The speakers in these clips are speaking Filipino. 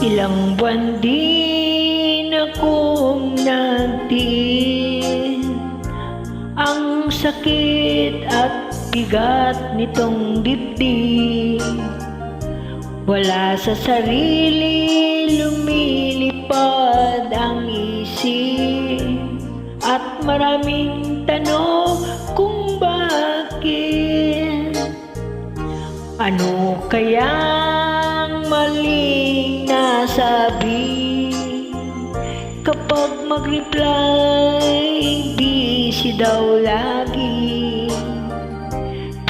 Ilang buwan din akong nagtiis ang sakit at bigat nitong dibdib. Wala sa sarili, lumilipad ang isip, at maraming tanong kung bakit. Ano kayang maling nasabi kapag mag-reply busy daw lagi?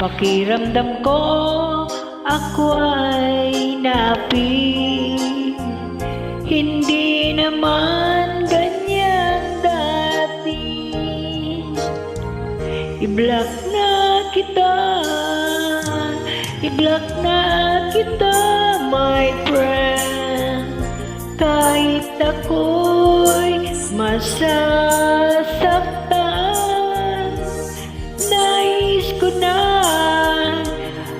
Pakiramdam ko ako ay napi, hindi naman ganyan dati. I-block na kita, i-block na kita, my friend. Kahit ako'y masasaktan, nais ko na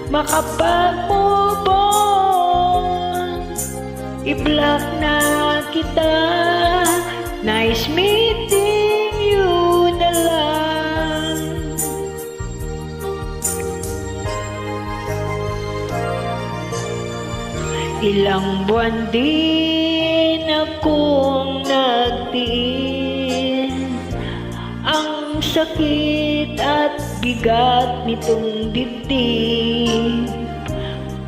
makapag-move on. I-block na kita, nice meeting you na lang. Ilang buwan din akong nagtiis ang sakit at bigat nitong dibdib.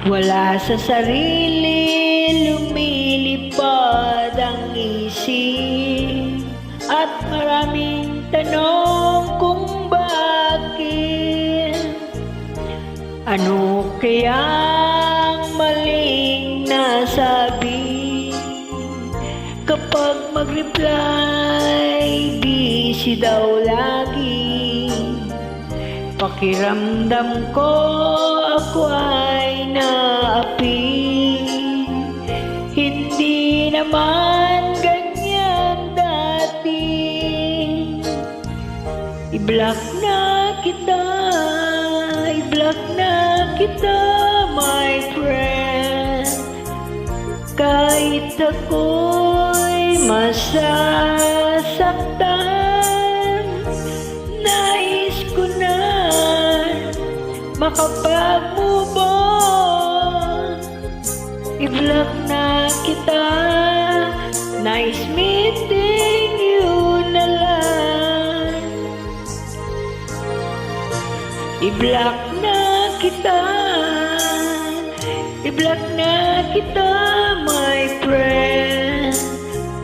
Wala sa sarili, lumilipad ang isip, at maraming tanong kung bakit. Ano kayang maling nasabi kapag mag-reply busy daw lagi? Pakiramdam ko ako ay naapi, hindi naman ganyan dati. I-block na kita, i-block na kita, my friend. Kahit ako'y masasaktan, nais ko na makapag-move on. I-block na kita, nice meeting you na lang. I-block na kita, i-block na kita, my friend.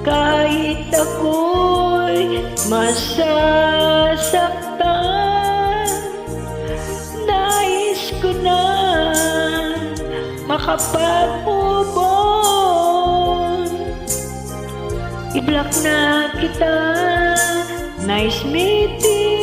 Kahit ako'y masasaktan, nais ko na makapag-move on. I-block na kita, nice meeting